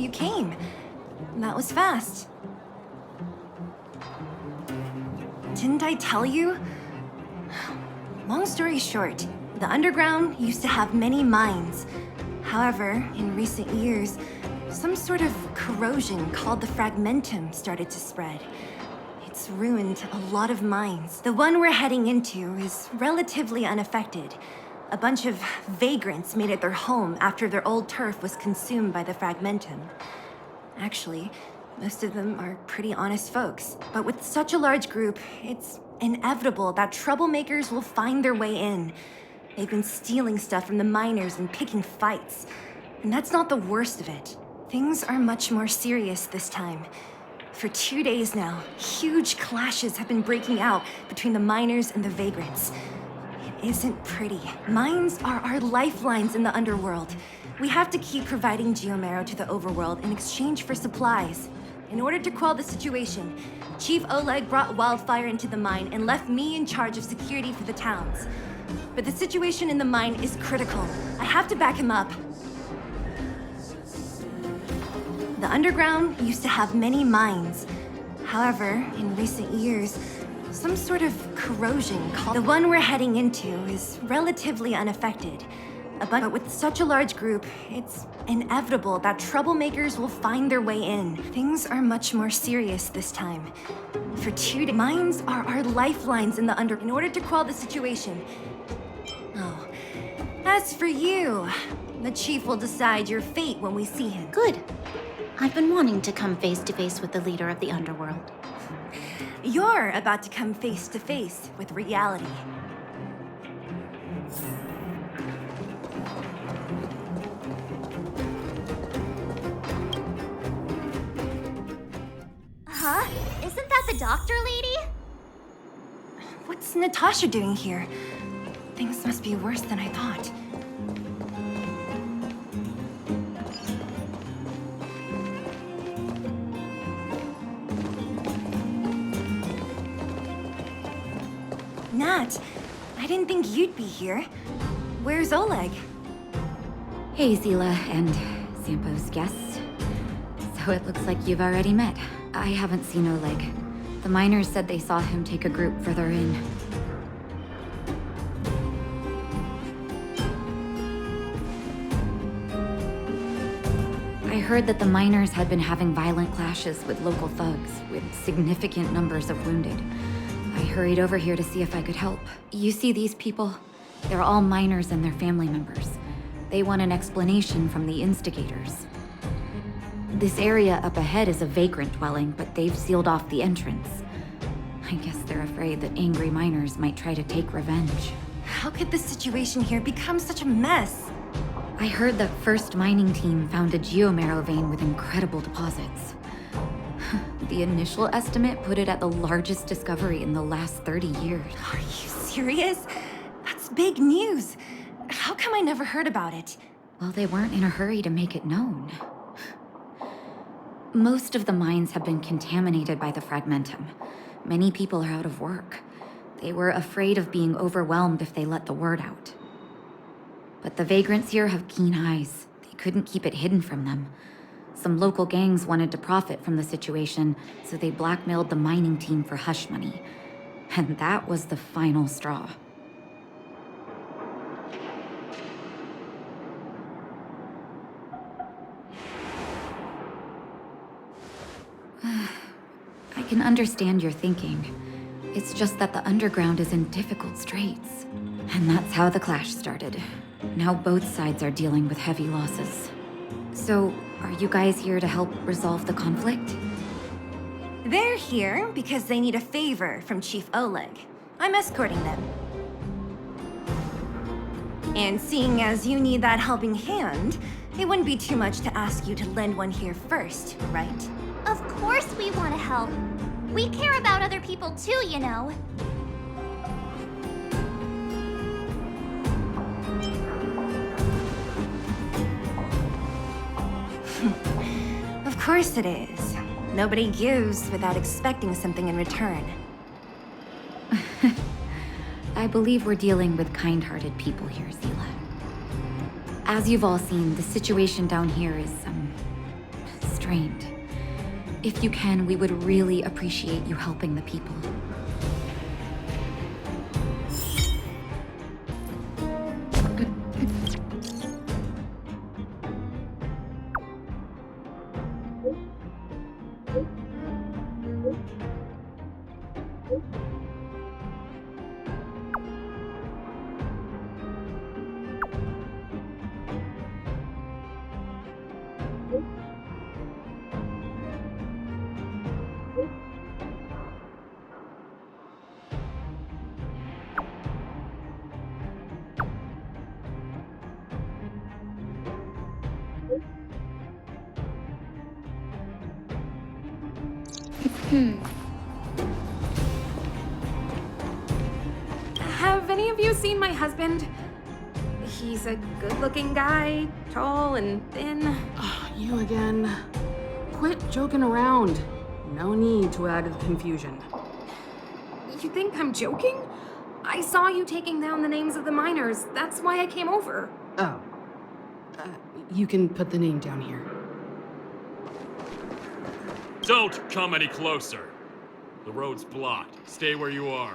you came. That was fast. Didn't I tell you? Long story short, the underground used to have many mines. However, in recent years, some sort of corrosion called the fragmentum started to spread. It's ruined a lot of mines. The one we're heading into is relatively unaffected. A bunch of vagrants made it their home after their old turf was consumed by the fragmentum. Actually, most of them are pretty honest folks. But with such a large group, it's inevitable that troublemakers will find their way in. They've been stealing stuff from the miners and picking fights. And that's not the worst of it. Things are much more serious this time. For 2 days now, huge clashes have been breaking out between the miners and the vagrants. It isn't pretty. Mines are our lifelines in the underworld. We have to keep providing geomarrow to the overworld in exchange for supplies. In order to quell the situation, Chief Oleg brought wildfire into the mine and left me in charge of security for the towns. But the situation in the mine is critical. I have to back him up. The underground used to have many mines. However, in recent years, some sort of corrosion called... The one we're heading into is relatively unaffected. But with such a large group, it's inevitable that troublemakers will find their way in. Things are much more serious this time. For 2 days, mines are our lifelines in the In order to quell the situation. Oh, as for you, the chief will decide your fate when we see him. Good. I've been wanting to come face to face with the leader of the underworld. You're about to come face to face with reality. Huh? Isn't that the doctor lady? What's Natasha doing here? Things must be worse than I thought. Nat, I didn't think you'd be here. Where's Oleg? Hey, Zila and Sampo's guests. So it looks like you've already met. I haven't seen Oleg. The miners said they saw him take a group further in. I heard that the miners had been having violent clashes with local thugs, with significant numbers of wounded. I hurried over here to see if I could help. You see these people? They're all miners and their family members. They want an explanation from the instigators. This area up ahead is a vagrant dwelling, but they've sealed off the entrance. I guess they're afraid that angry miners might try to take revenge. How could the situation here become such a mess? I heard the first mining team found a geomarrow vein with incredible deposits. The initial estimate put it at the largest discovery in the last 30 years. Are you serious? That's big news. How come I never heard about it? Well, they weren't in a hurry to make it known. Most of the mines have been contaminated by the fragmentum. Many people are out of work. They were afraid of being overwhelmed if they let the word out. But the vagrants here have keen eyes. They couldn't keep it hidden from them. Some local gangs wanted to profit from the situation, so they blackmailed the mining team for hush money. And that was the final straw. I can understand your thinking. It's just that the underground is in difficult straits. And that's how the clash started. Now both sides are dealing with heavy losses. So, are you guys here to help resolve the conflict? They're here because they need a favor from Chief Oleg. I'm escorting them. And seeing as you need that helping hand, it wouldn't be too much to ask you to lend one here first, right? Of course we want to help. We care about other people too, you know. Of course it is. Nobody gives without expecting something in return. I believe we're dealing with kind-hearted people here, Zila. As you've all seen, the situation down here is, strained. If you can, we would really appreciate you helping the people. Have any of you seen my husband? He's a good-looking guy, tall and thin. You again. Quit joking around. No need to add to the confusion. You think I'm joking? I saw you taking down the names of the miners. That's why I came over. Oh. You can put the name down here. Don't come any closer. The road's blocked. Stay where you are.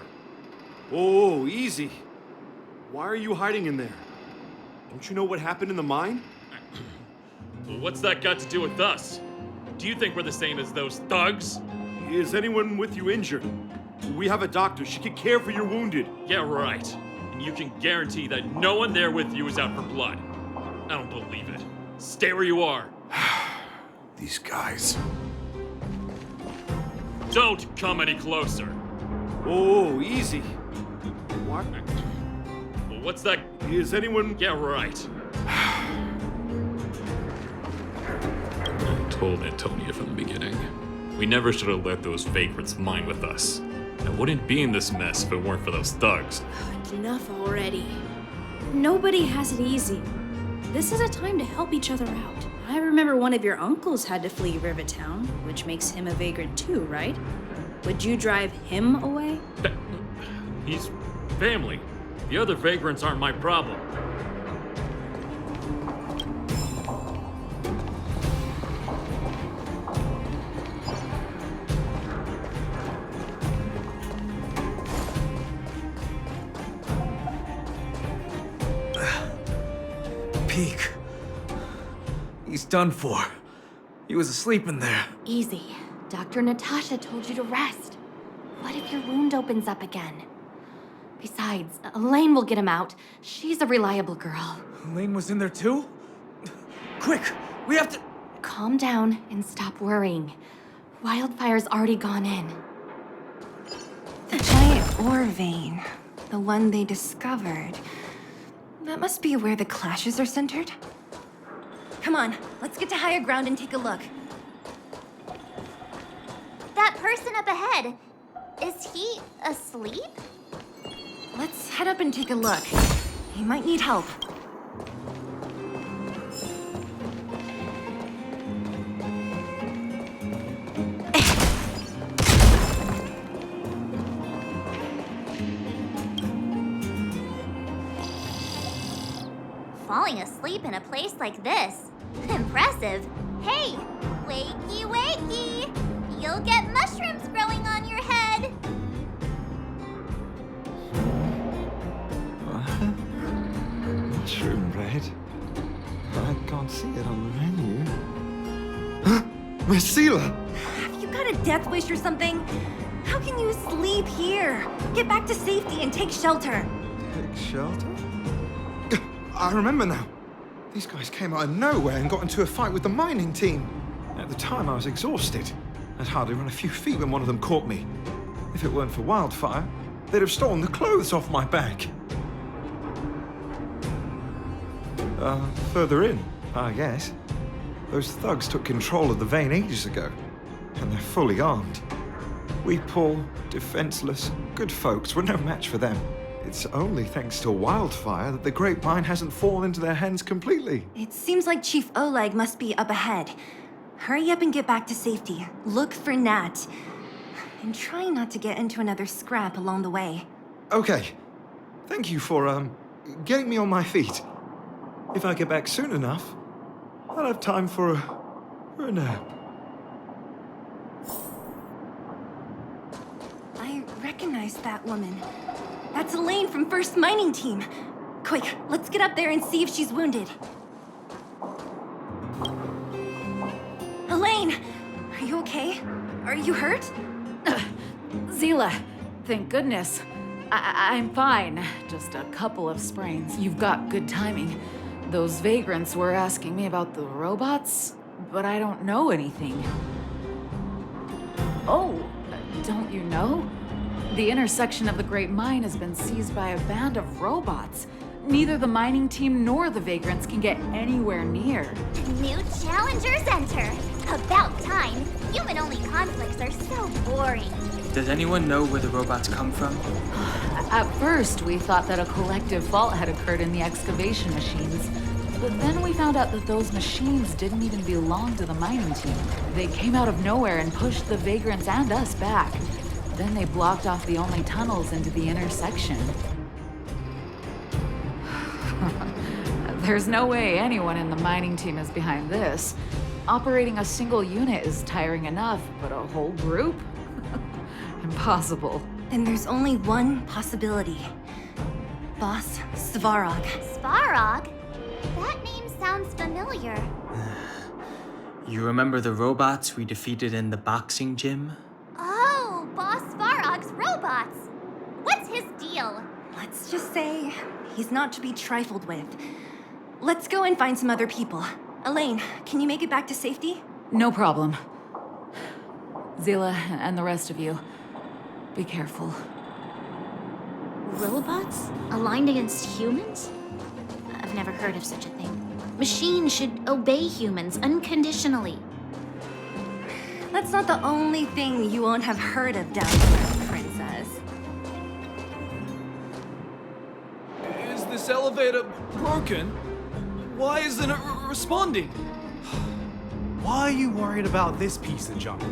Oh, easy. Why are you hiding in there? Don't you know what happened in the mine? Well, what's that got to do with us? Do you think we're the same as those thugs? Is anyone with you injured? We have a doctor. She can care for your wounded. Yeah, right. And you can guarantee that no one there with you is out for blood. I don't believe it. Stay where you are. These guys. Don't come any closer. Oh, easy. What? Well, what's that? Is anyone... Yeah, right. I told Antonia from the beginning. We never should have let those vagrants mine with us. I wouldn't be in this mess if it weren't for those thugs. Enough already. Nobody has it easy. This is a time to help each other out. I remember one of your uncles had to flee Rivertown, which makes him a vagrant too, right? Would you drive him away? He's family. The other vagrants aren't my problem. Peak. He's done for. He was asleep in there. Easy. Dr. Natasha told you to rest. What if your wound opens up again? Besides, Elaine will get him out. She's a reliable girl. Elaine was in there too? Quick! We have to... Calm down and stop worrying. Wildfire's already gone in. The giant ore vein. The one they discovered. That must be where the clashes are centered. Come on, let's get to higher ground and take a look. That person up ahead, is he asleep? Let's head up and take a look. He might need help. Falling asleep in a place like this. Impressive. Hey, wakey wakey! You'll get mushrooms growing on your head. Mushroom bread? I can't see it on the menu. Marcela! Have you got a death wish or something? How can you sleep here? Get back to safety and take shelter. Take shelter? I remember now. These guys came out of nowhere and got into a fight with the mining team. At the time, I was exhausted. I'd hardly run a few feet when one of them caught me. If it weren't for Wildfire, they'd have stolen the clothes off my back. Further in, I guess. Those thugs took control of the vein ages ago, and they're fully armed. We poor, defenseless, good folks were no match for them. It's only thanks to Wildfire that the Great Mine hasn't fallen into their hands completely. It seems like Chief Oleg must be up ahead. Hurry up and get back to safety. Look for Nat. And try not to get into another scrap along the way. Okay. Thank you for, getting me on my feet. If I get back soon enough, I'll have time for a nap. recognize that woman. That's Elaine from First Mining Team. Quick, let's get up there and see if she's wounded. Elaine! Are you okay? Are you hurt? Zila, thank goodness. I'm fine. Just a couple of sprains. You've got good timing. Those vagrants were asking me about the robots, but I don't know anything. Oh, don't you know? The intersection of the Great Mine has been seized by a band of robots. Neither the mining team nor the vagrants can get anywhere near. New challengers enter. About time. Human-only conflicts are so boring. Does anyone know where the robots come from? At first, we thought that a collective fault had occurred in the excavation machines. But then we found out that those machines didn't even belong to the mining team. They came out of nowhere and pushed the vagrants and us back. Then they blocked off the only tunnels into the intersection. There's no way anyone in the mining team is behind this. Operating a single unit is tiring enough, but a whole group? Impossible. Then there's only one possibility. Boss Svarog. Svarog? That name sounds familiar. You remember the robots we defeated in the boxing gym? Oh, Boss Svarog's robots. What's his deal? Let's just say he's not to be trifled with. Let's go and find some other people. Elaine, can you make it back to safety? No problem. Zila and the rest of you, be careful. Robots? Aligned against humans? I've never heard of such a thing. Machines should obey humans unconditionally. That's not the only thing you won't have heard of down here, Princess. Is this elevator broken? Why isn't it responding? Why are you worried about this piece of junk?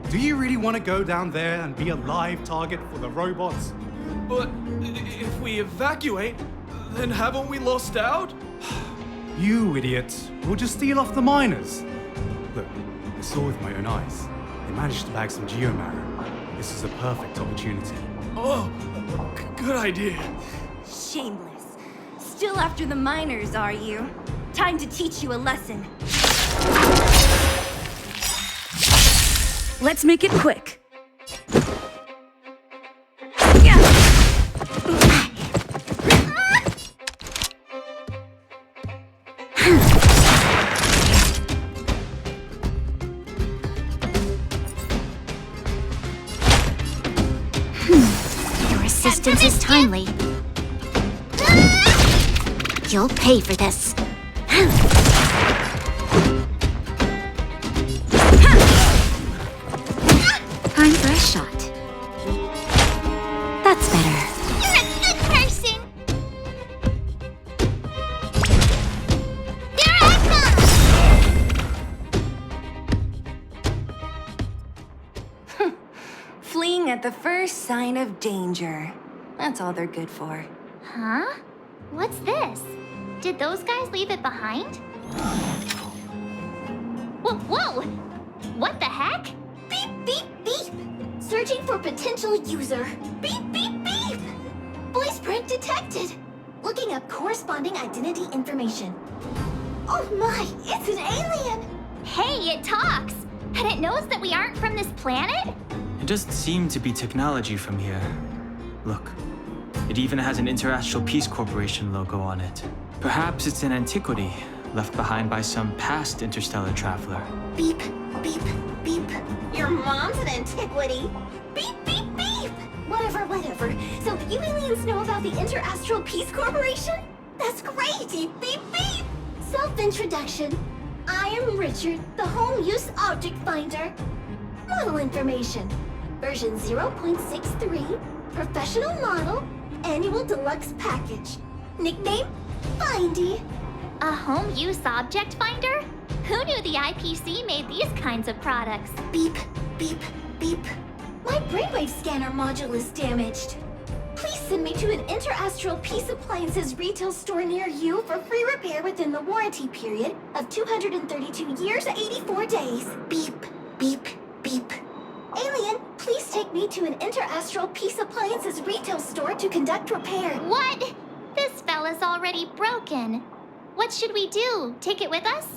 Do you really want to go down there and be a live target for the robots? But if we evacuate, then haven't we lost out? You idiots! We'll just steal off the miners. Look, I saw with my own eyes. They managed to bag some geomarrow. This is a perfect opportunity. Oh, good idea. Shameless. Still after the miners, are you? Time to teach you a lesson. Let's make it quick. Your assistance is timely. You'll pay for this. Time for a shot. That's better. You're a good person! Here I come! Fleeing at the first sign of danger. That's all they're good for. Huh? What's this? Did those guys leave it behind? Whoa! What the heck? Beep, beep, beep! Searching for potential user. Beep, beep, beep! Voice print detected. Looking up corresponding identity information. Oh my, it's an alien! Hey, it talks! And it knows that we aren't from this planet? It doesn't seem to be technology from here. Look, it even has an Interastral Peace Corporation logo on it. Perhaps it's an antiquity, left behind by some past interstellar traveler. Beep, beep, beep. Your mom's an antiquity. Beep, beep, beep. Whatever. So you aliens know about the Interastral Peace Corporation? That's great. Beep, beep, beep. Self-introduction. I am Richard, the Home Use Object Finder. Model information. Version 0.63. Professional model. Annual deluxe package. Nickname? Findy. A home use object finder? Who knew the IPC made these kinds of products? Beep, beep, beep. My brainwave scanner module is damaged. Please send me to an Interastral Peace Appliances retail store near you for free repair within the warranty period of 232 years, 84 days. Beep, beep, beep. Alien, please take take me to an interastral peace appliances retail store to conduct repair. What? This fella's already broken. What should we do? Take it with us?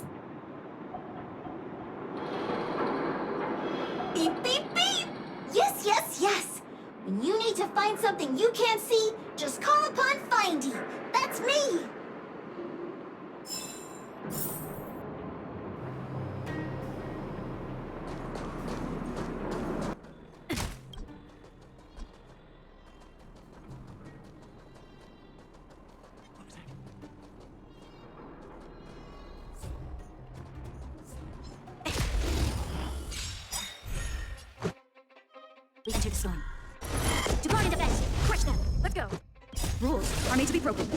Beep, beep, beep! Yes, yes, yes! When you need to find something you can't see, just call upon Findy. That's me! We enter the storm. To guard and defend! Crush them! Let's go! Rules are made to be broken.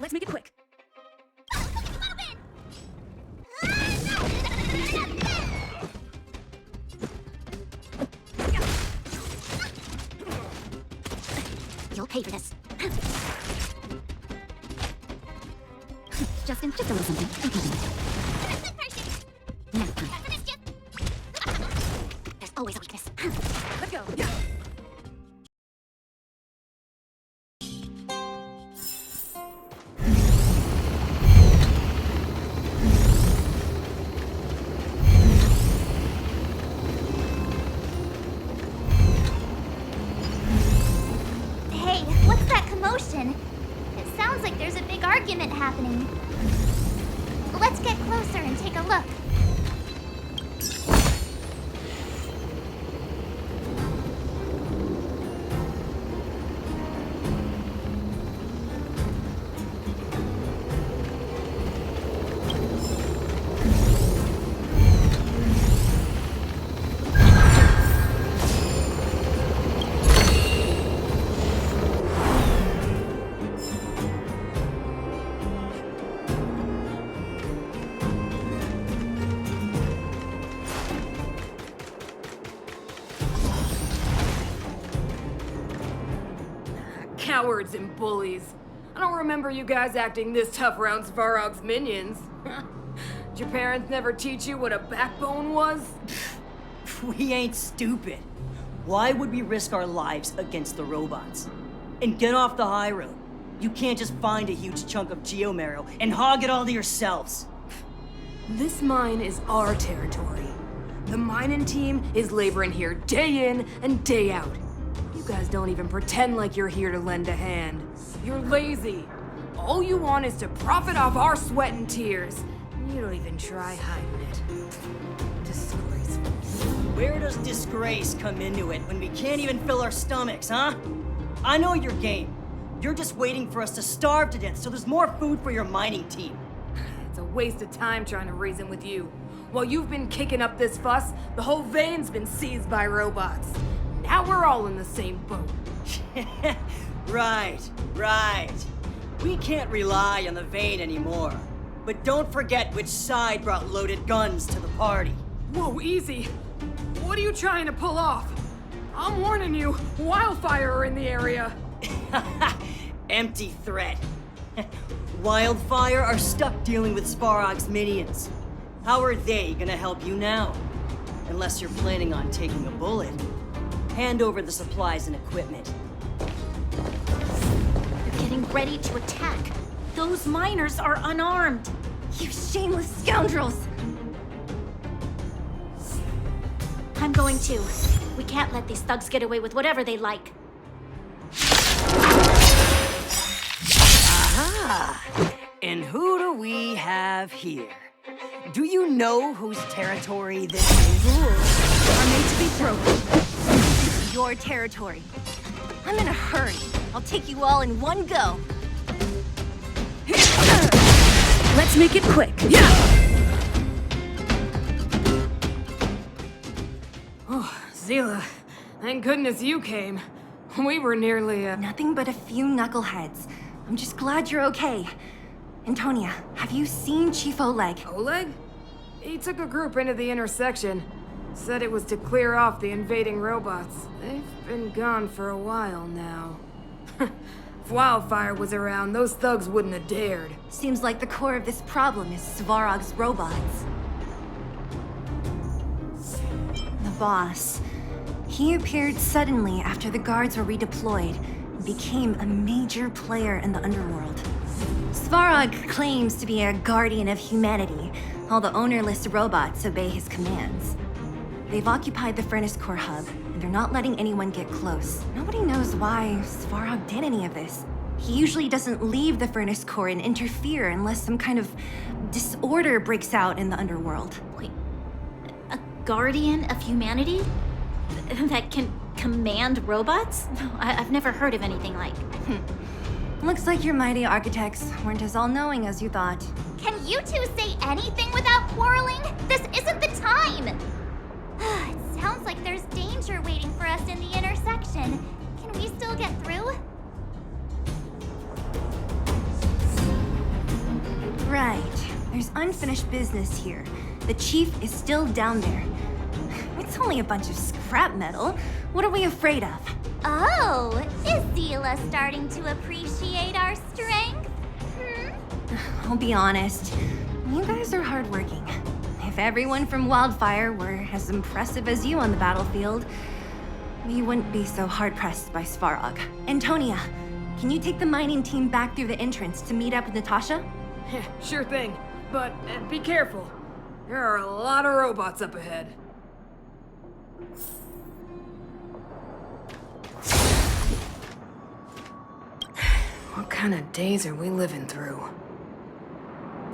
Let's make it quick. You'll pay for this. Justin, just a little something. There's always a weakness. Let's go. Hey, what's that commotion? It sounds like there's a big argument happening. Let's get closer and take a look. Cowards and bullies. I don't remember you guys acting this tough around Svarog's minions. Did your parents never teach you what a backbone was? We ain't stupid. Why would we risk our lives against the robots? And get off the high road. You can't just find a huge chunk of geomarrow and hog it all to yourselves. This mine is our territory. The mining team is laboring here day in and day out. You guys don't even pretend like you're here to lend a hand. You're lazy. All you want is to profit off our sweat and tears. You don't even try hiding it. Disgraceful. Where does disgrace come into it when we can't even fill our stomachs, huh? I know your game. You're just waiting for us to starve to death so there's more food for your mining team. It's a waste of time trying to reason with you. While you've been kicking up this fuss, the whole vein's been seized by robots. Now we're all in the same boat. Right. We can't rely on the vein anymore. But don't forget which side brought loaded guns to the party. Whoa, easy. What are you trying to pull off? I'm warning you, wildfire are in the area. Empty threat. Wildfire are stuck dealing with Svarog's minions. How are they gonna help you now? Unless you're planning on taking a bullet. Hand over the supplies and equipment. They're getting ready to attack. Those miners are unarmed. You shameless scoundrels! I'm going too. We can't let these thugs get away with whatever they like. Aha! And who do we have here? Do you know whose territory this is? Rules are made to be broken. your territory. I'm in a hurry. I'll take you all in one go. Let's make it quick. Oh, Zila, thank goodness you came. We were nearly, Nothing but a few knuckleheads. I'm just glad you're okay. Antonia, have you seen Chief Oleg? Oleg? He took a group into the intersection. Said it was to clear off the invading robots. They've been gone for a while now. If Wildfire was around, those thugs wouldn't have dared. Seems like the core of this problem is Svarog's robots. The boss. He appeared suddenly after the guards were redeployed and became a major player in the underworld. Svarog claims to be a guardian of humanity. All the ownerless robots obey his commands. They've occupied the Furnace Core hub, and they're not letting anyone get close. Nobody knows why Svarog did any of this. He usually doesn't leave the Furnace Core and interfere unless some kind of disorder breaks out in the underworld. Wait, a guardian of humanity? That can command robots? No, I've never heard of anything like. Looks like your mighty architects weren't as all-knowing as you thought. Can you two say anything without quarreling? This isn't the time! It sounds like there's danger waiting for us in the intersection. Can we still get through? Right. There's unfinished business here. The chief is still down there. It's only a bunch of scrap metal. What are we afraid of? Oh, is Zila starting to appreciate our strength? I'll be honest. You guys are hardworking. If everyone from Wildfire were as impressive as you on the battlefield, we wouldn't be so hard-pressed by Svarog. Antonia, can you take the mining team back through the entrance to meet up with Natasha? Yeah, sure thing. But be careful. There are a lot of robots up ahead. What kind of days are we living through?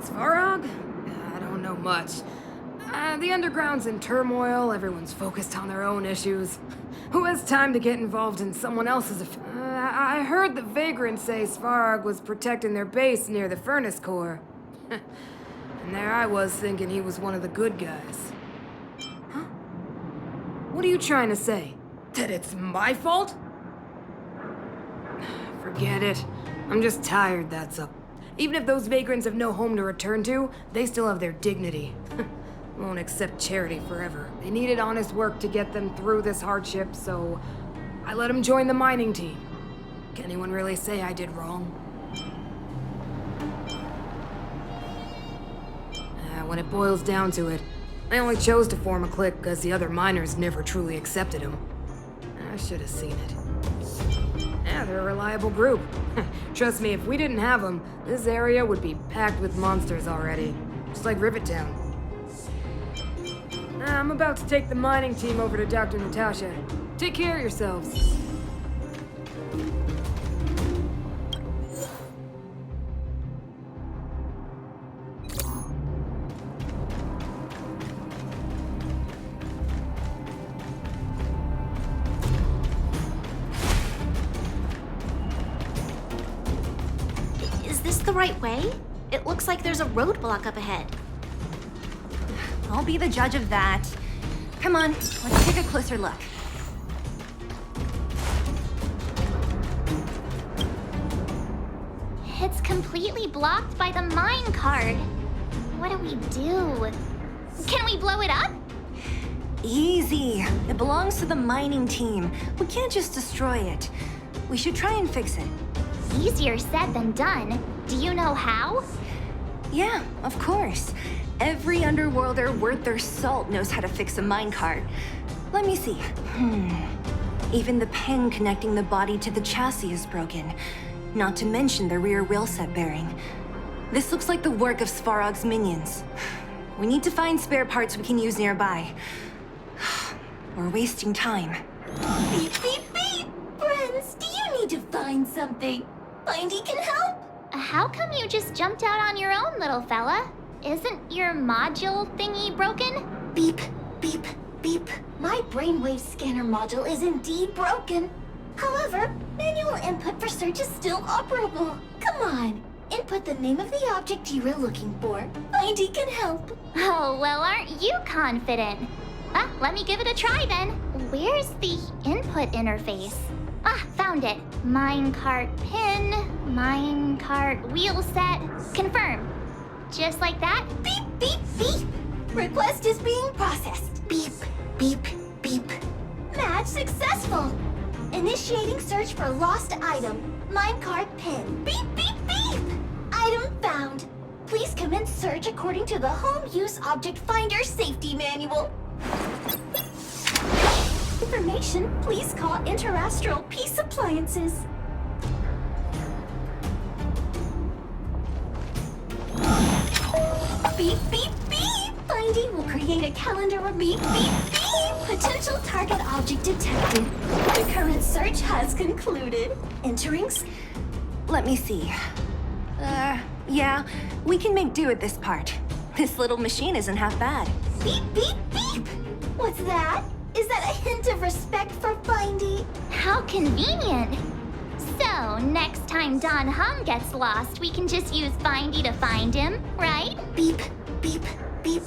Svarog? I don't know much. The underground's in turmoil, everyone's focused on their own issues. Who has time to get involved in someone else's I heard the vagrants say Svarog was protecting their base near the Furnace Core. And there I was thinking he was one of the good guys. Huh? What are you trying to say? That it's my fault? Forget it. I'm just tired, that's all. Even if those vagrants have no home to return to, they still have their dignity. Won't accept charity forever. They needed honest work to get them through this hardship, so I let them join the mining team. Can anyone really say I did wrong? When it boils down to it, I only chose to form a clique because the other miners never truly accepted them. I should have seen it. Yeah, they're a reliable group. Trust me, if we didn't have them, this area would be packed with monsters already. Just like Rivet Town. I'm about to take the mining team over to Dr. Natasha. Take care of yourselves. Is this the right way? It looks like there's a roadblock up ahead. I'll be the judge of that. Come on, let's take a closer look. It's completely blocked by the mine cart. What do we do? Can we blow it up? Easy. It belongs to the mining team. We can't just destroy it. We should try and fix it. Easier said than done. Do you know how? Yeah, of course. Every underworlder worth their salt knows how to fix a minecart. Let me see. Even the pin connecting the body to the chassis is broken. Not to mention the rear wheel set bearing. This looks like the work of Svarog's minions. We need to find spare parts we can use nearby. We're wasting time. Beep, beep, beep! Friends, do you need to find something? Findy can help? How come you just jumped out on your own, little fella? Isn't your module thingy broken? Beep, beep. beep. My brainwave scanner module is indeed broken. However, manual input for search is still operable. Come on, input the name of the object you were looking for. Findy can help. Oh, well, aren't you confident? Let me give it a try then. Where's the input interface? Found it. Minecart pin, minecart wheel set, confirm. Just like that? Beep, beep, beep. Request is being processed. Beep, beep, beep. Match successful. Initiating search for lost item. Minecart pin. Beep, beep, beep. Item found. Please commence search according to the Home Use Object Finder Safety Manual. Information, please call Interastral Peace Appliances. Beep, beep, beep. Findy will create a calendar of beep, beep, beep. Potential target object detected. The current search has concluded. Entering... Let me see. Yeah, we can make do with this part. This little machine isn't half bad. Beep, beep, beep. What's that? Is that a hint of respect for Findy? How convenient. So, next time Don Hum gets lost, we can just use Findy to find him, right? Beep, beep, beep.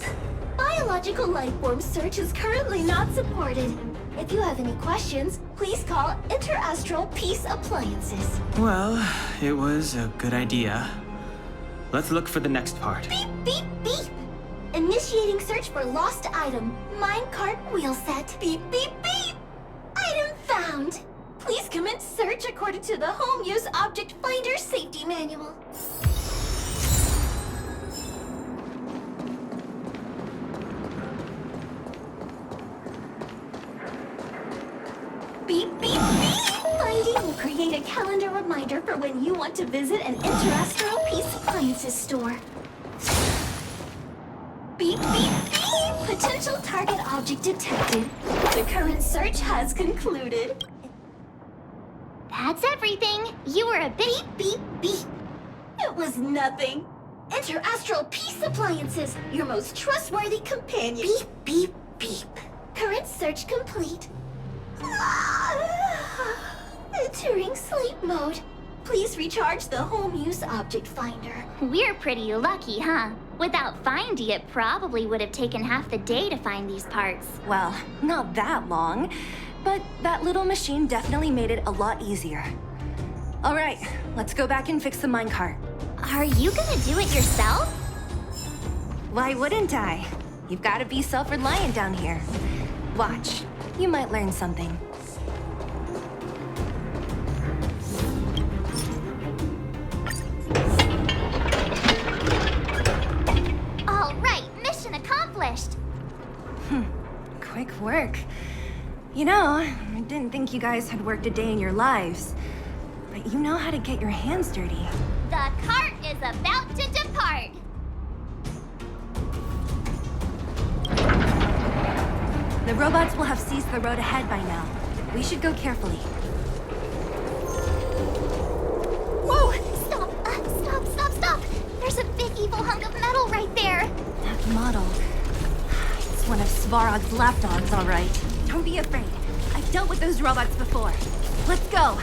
Biological life form search is currently not supported. If you have any questions, please call Interastral Peace Appliances. Well, it was a good idea. Let's look for the next part. Beep, beep, beep. Initiating search for lost item. Minecart wheel set. Beep, beep, beep. Item found. Please commence search according to the Home Use Object Finder Safety Manual. Beep, beep, beep. Findy will create a calendar reminder for when you want to visit an Interastral Peace Appliances store. Beep, beep, beep. Potential target object detected. The current search has concluded. That's everything. You were a bit... Beep, beep, beep. It was nothing. Interastral Peace Appliances, your most trustworthy companion. Beep, beep, beep. Current search complete. Entering sleep mode. Please recharge the Home Use Object Finder. We're pretty lucky, huh? Without Findy, it probably would have taken half the day to find these parts. Well, not that long, but that little machine definitely made it a lot easier. All right, let's go back and fix the minecart. Are you gonna do it yourself? Why wouldn't I? You've got to be self-reliant down here. Watch, you might learn something. All right, mission accomplished. Quick work. You know, I didn't think you guys had worked a day in your lives, but you know how to get your hands dirty. The cart is about to depart. The robots will have seized the road ahead by now. We should go carefully. Whoa! Stop! There's a big evil hunk of metal right there. That model. It's one of Svarog's lapdogs, all right. Don't be afraid. I've dealt with those robots before. Let's go.